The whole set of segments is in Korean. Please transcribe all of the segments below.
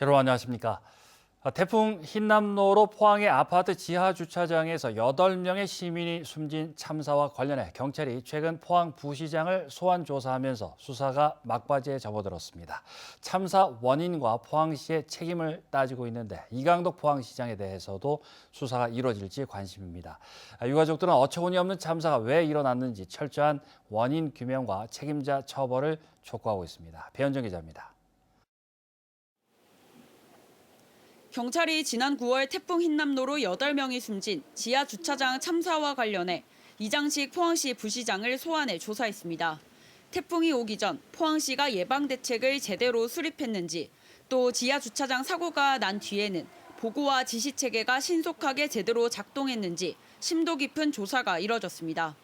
여러분 안녕하십니까? 태풍 흰남노로 포항의 아파트 지하 주차장에서 8명의 시민이 숨진 참사와 관련해 경찰이 최근 포항 부시장을 소환 조사하면서 수사가 막바지에 접어들었습니다. 참사 원인과 포항시의 책임을 따지고 있는데 이강덕 포항시장에 대해서도 수사가 이루어질지 관심입니다. 유가족들은 어처구니 없는 참사가 왜 일어났는지 철저한 원인 규명과 책임자 처벌을 촉구하고 있습니다. 배현정 기자입니다. 경찰이 지난 9월 태풍 흰남노로 8명이 숨진 지하 주차장 참사와 관련해 이장식 포항시 부시장을 소환해 조사했습니다. 태풍이 오기 전 포항시가 예방 대책을 제대로 수립했는지, 또 지하 주차장 사고가 난 뒤에는 보고와 지시 체계가 신속하게 제대로 작동했는지 심도 깊은 조사가 이뤄졌습니다.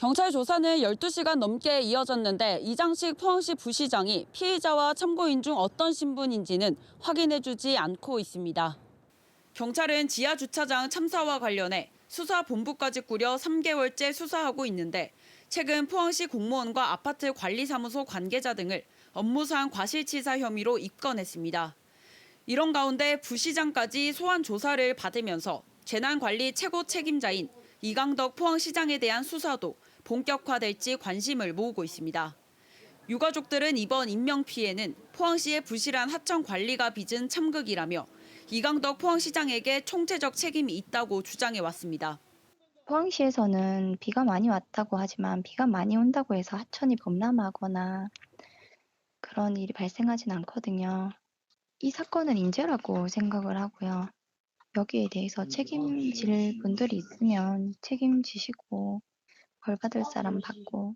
경찰 조사는 12시간 넘게 이어졌는데 이장식 포항시 부시장이 피해자와 참고인 중 어떤 신분인지는 확인해주지 않고 있습니다. 경찰은 지하 주차장 참사와 관련해 수사본부까지 꾸려 3개월째 수사하고 있는데 최근 포항시 공무원과 아파트 관리사무소 관계자 등을 업무상 과실치사 혐의로 입건했습니다. 이런 가운데 부시장까지 소환 조사를 받으면서 재난관리 최고 책임자인 이강덕 포항시장에 대한 수사도 본격화될지 관심을 모으고 있습니다. 유가족들은 이번 인명피해는 포항시의 부실한 하청 관리가 빚은 참극이라며 이강덕 포항시장에게 총체적 책임이 있다고 주장해왔습니다. 포항시에서는 비가 많이 왔다고 하지만 비가 많이 온다고 해서 하천이 범람하거나 그런 일이 발생하진 않거든요. 이 사건은 인재라고 생각을 하고요. 여기에 대해서 책임질 분들이 있으면 책임지시고 벌 받을 사람 받고.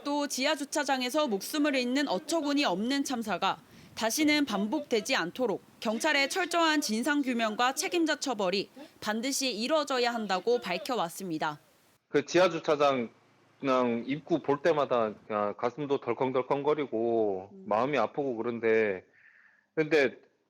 또 지하 주차장에서 목숨을 잃는 어처구니 없는 참사가 다시는 반복되지 않도록 경찰의 철저한 진상규명과 책임자 처벌이 반드시 이뤄져야 한다고 밝혀왔습니다. 그 지하 주차장 그냥 입구 볼 때마다 그냥 가슴도 덜컹덜컹거리고 마음이 아프고 근데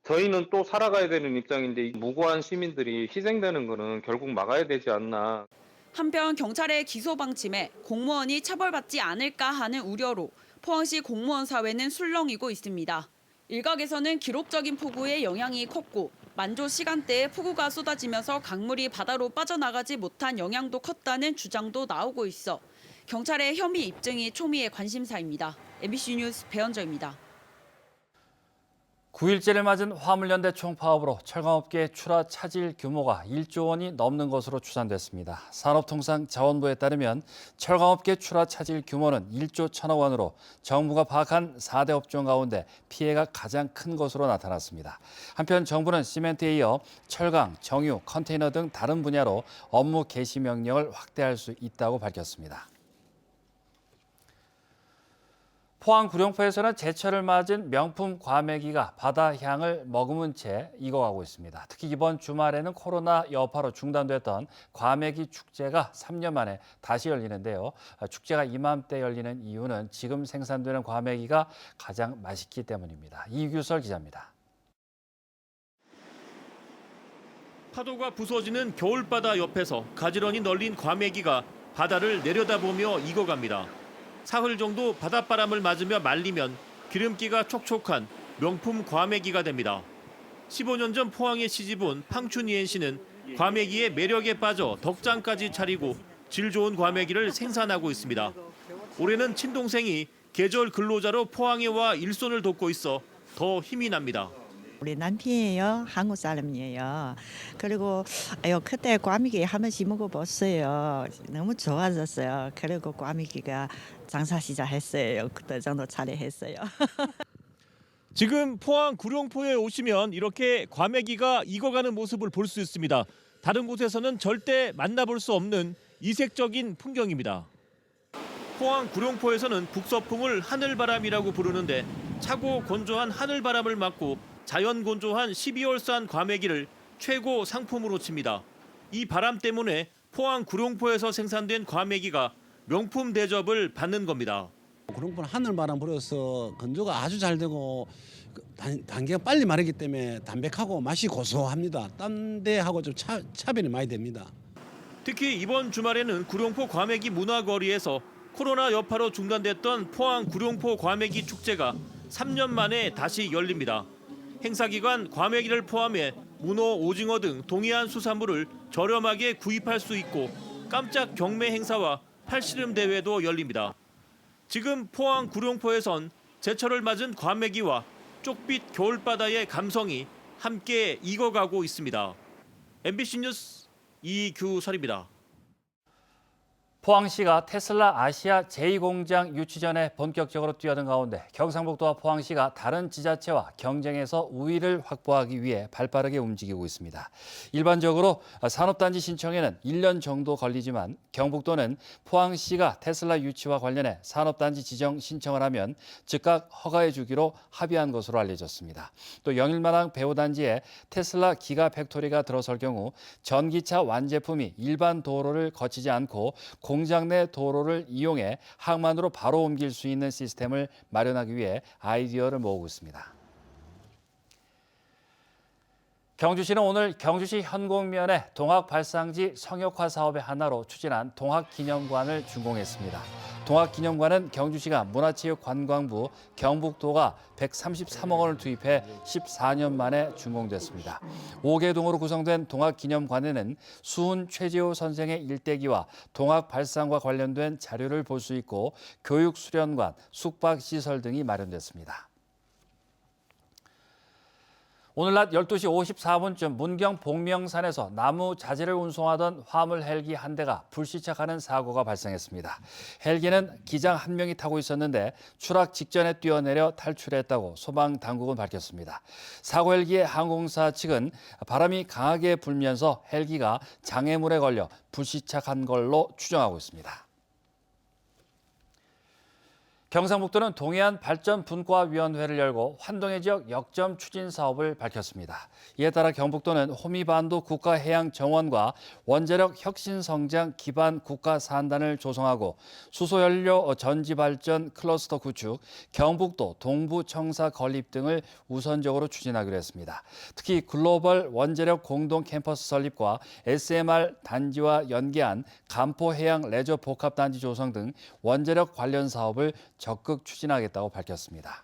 저희는 또 살아가야 되는 입장인데 무고한 시민들이 희생되는 거는 결국 막아야 되지 않나. 한편 경찰의 기소 방침에 공무원이 처벌받지 않을까 하는 우려로 포항시 공무원 사회는 술렁이고 있습니다. 일각에서는 기록적인 폭우의 영향이 컸고 만조 시간대에 폭우가 쏟아지면서 강물이 바다로 빠져나가지 못한 영향도 컸다는 주장도 나오고 있어 경찰의 혐의 입증이 초미의 관심사입니다. MBC 뉴스 배현정입니다. 9일째를 맞은 화물연대 총파업으로 철강업계 출하 차질 규모가 1조 원이 넘는 것으로 추산됐습니다. 산업통상자원부에 따르면 철강업계 출하 차질 규모는 1조 1천억 원으로 정부가 파악한 4대 업종 가운데 피해가 가장 큰 것으로 나타났습니다. 한편 정부는 시멘트에 이어 철강, 정유, 컨테이너 등 다른 분야로 업무 개시 명령을 확대할 수 있다고 밝혔습니다. 포항 구룡포에서는 제철을 맞은 명품 과메기가 바다 향을 머금은 채 익어가고 있습니다. 특히 이번 주말에는 코로나 여파로 중단됐던 과메기 축제가 3년 만에 다시 열리는데요. 축제가 이맘때 열리는 이유는 지금 생산되는 과메기가 가장 맛있기 때문입니다. 이규설 기자입니다. 파도가 부서지는 겨울바다 옆에서 가지런히 널린 과메기가 바다를 내려다보며 익어갑니다. 사흘 정도 바닷바람을 맞으며 말리면 기름기가 촉촉한 명품 과메기가 됩니다. 15년 전 포항에 시집온 팡춘이엔 씨는 과메기의 매력에 빠져 덕장까지 차리고 질 좋은 과메기를 생산하고 있습니다. 올해는 친동생이 계절 근로자로 포항에 와 일손을 돕고 있어 더 힘이 납니다. 우리 남편이에요. 한국 사람이에요. 그리고 그때 과메기 한 번씩 먹어봤어요. 너무 좋아졌어요. 그리고 과메기가 장사 시작했어요. 그때 정도 잘했어요. 지금 포항 구룡포에 오시면 이렇게 과메기가 익어가는 모습을 볼 수 있습니다. 다른 곳에서는 절대 만나볼 수 없는 이색적인 풍경입니다. 포항 구룡포에서는 북서풍을 하늘바람이라고 부르는데 차고 건조한 하늘바람을 맞고 자연 건조한 12월산 과메기를 최고 상품으로 칩니다. 이 바람 때문에 포항 구룡포에서 생산된 과메기가 명품 대접을 받는 겁니다. 구룡포는 하늘바람 불어서 건조가 아주 잘 되고 단계가 빨리 마르기 때문에 담백하고 맛이 고소합니다. 딴 데하고 좀 차별이 많이 됩니다. 특히 이번 주말에는 구룡포 과메기 문화거리에서 코로나 여파로 중단됐던 포항 구룡포 과메기 축제가 3년 만에 다시 열립니다. 행사기간 과메기를 포함해 문어, 오징어 등 동해안 수산물을 저렴하게 구입할 수 있고 깜짝 경매 행사와 팔씨름 대회도 열립니다. 지금 포항 구룡포에선 제철을 맞은 과메기와 쪽빛 겨울바다의 감성이 함께 익어가고 있습니다. MBC 뉴스 이규설입니다. 포항시가 테슬라 아시아 제2공장 유치전에 본격적으로 뛰어든 가운데 경상북도와 포항시가 다른 지자체와 경쟁에서 우위를 확보하기 위해 발빠르게 움직이고 있습니다. 일반적으로 산업단지 신청에는 1년 정도 걸리지만 경북도는 포항시가 테슬라 유치와 관련해 산업단지 지정 신청을 하면 즉각 허가해 주기로 합의한 것으로 알려졌습니다. 또 영일마당 배후단지에 테슬라 기가 팩토리가 들어설 경우 전기차 완제품이 일반 도로를 거치지 않고 공장 내 도로를 이용해 항만으로 바로 옮길 수 있는 시스템을 마련하기 위해 아이디어를 모으고 있습니다. 경주시는 오늘 경주시 현곡면의 동학발상지 성역화 사업의 하나로 추진한 동학기념관을 준공했습니다. 동학기념관은 경주시가 문화체육관광부, 경북도가 133억 원을 투입해 14년 만에 준공됐습니다. 5개 동으로 구성된 동학기념관에는 수훈 최재호 선생의 일대기와 동학발상과 관련된 자료를 볼 수 있고 교육수련관, 숙박시설 등이 마련됐습니다. 오늘 낮 12시 54분쯤 문경 복명산에서 나무 자재를 운송하던 화물 헬기 한 대가 불시착하는 사고가 발생했습니다. 헬기는 기장 한 명이 타고 있었는데 추락 직전에 뛰어내려 탈출했다고 소방당국은 밝혔습니다. 사고 헬기의 항공사 측은 바람이 강하게 불면서 헬기가 장애물에 걸려 불시착한 걸로 추정하고 있습니다. 경상북도는 동해안 발전분과위원회를 열고 환동해 지역 역점 추진 사업을 밝혔습니다. 이에 따라 경북도는 호미반도 국가해양정원과 원자력 혁신성장 기반 국가산단을 조성하고 수소연료 전지발전 클러스터 구축, 경북도 동부청사 건립 등을 우선적으로 추진하기로 했습니다. 특히 글로벌 원자력 공동 캠퍼스 설립과 SMR 단지와 연계한 간포해양 레저 복합단지 조성 등 원자력 관련 사업을 적극 추진하겠다고 밝혔습니다.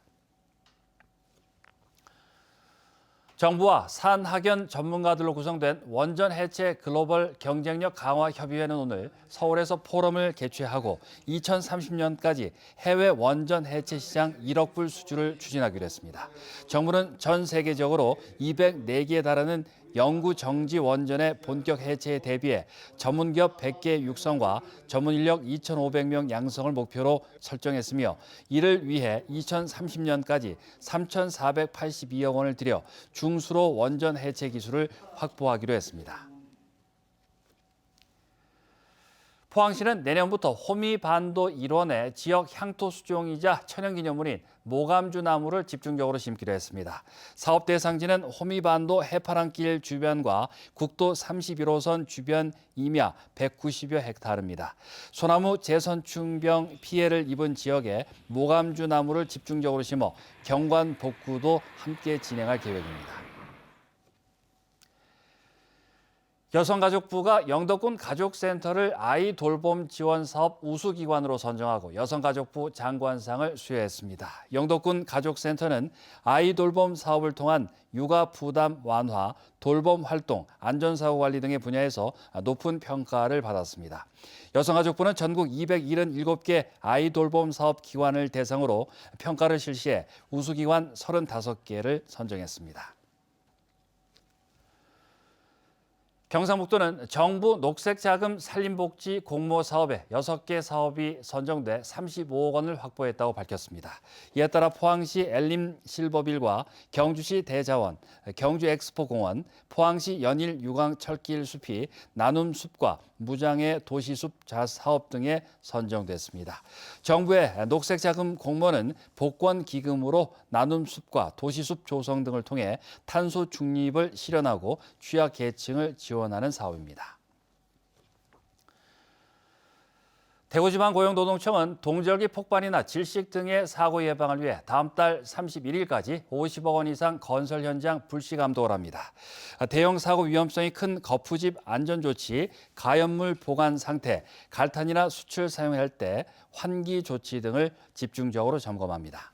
정부와 산학연 전문가들로 구성된 원전 해체 글로벌 경쟁력 강화 협의회는 오늘 서울에서 포럼을 개최하고 2030년까지 해외 원전 해체 시장 1억 불 수주를 추진하기로 했습니다. 정부는 전 세계적으로 204개에 달하는 영구 정지 원전의 본격 해체에 대비해 전문기업 100개 육성과 전문 인력 2,500명 양성을 목표로 설정했으며 이를 위해 2030년까지 3,482억 원을 들여 중수로 원전 해체 기술을 확보하기로 했습니다. 포항시는 내년부터 호미반도 일원의 지역 향토 수종이자 천연기념물인 모감주 나무를 집중적으로 심기로 했습니다. 사업 대상지는 호미반도 해파랑길 주변과 국도 31호선 주변 임야 190여 헥타르입니다. 소나무 재선충병 피해를 입은 지역에 모감주 나무를 집중적으로 심어 경관 복구도 함께 진행할 계획입니다. 여성가족부가 영덕군 가족센터를 아이 돌봄 지원 사업 우수기관으로 선정하고 여성가족부 장관상을 수여했습니다. 영덕군 가족센터는 아이 돌봄 사업을 통한 육아 부담 완화, 돌봄 활동, 안전사고 관리 등의 분야에서 높은 평가를 받았습니다. 여성가족부는 전국 277개 아이 돌봄 사업 기관을 대상으로 평가를 실시해 우수기관 35개를 선정했습니다. 경상북도는 정부 녹색자금 산림복지 공모 사업에 6개 사업이 선정돼 35억 원을 확보했다고 밝혔습니다. 이에 따라 포항시 엘림 실버빌과 경주시 대자원, 경주 엑스포공원, 포항시 연일 유광 철길 숲이 나눔 숲과 무장의 도시숲 사업 등에 선정됐습니다. 정부의 녹색자금 공모는 복권 기금으로 나눔 숲과 도시숲 조성 등을 통해 탄소 중립을 실현하고 취약 계층을 지원하는 사업입니다. 대구지방고용노동청은 동절기 폭발이나 질식 등의 사고 예방을 위해 다음 달 31일까지 50억 원 이상 건설 현장 불시 감독을 합니다. 대형 사고 위험성이 큰 거푸집 안전조치, 가연물 보관 상태, 갈탄이나 수출 사용할 때 환기 조치 등을 집중적으로 점검합니다.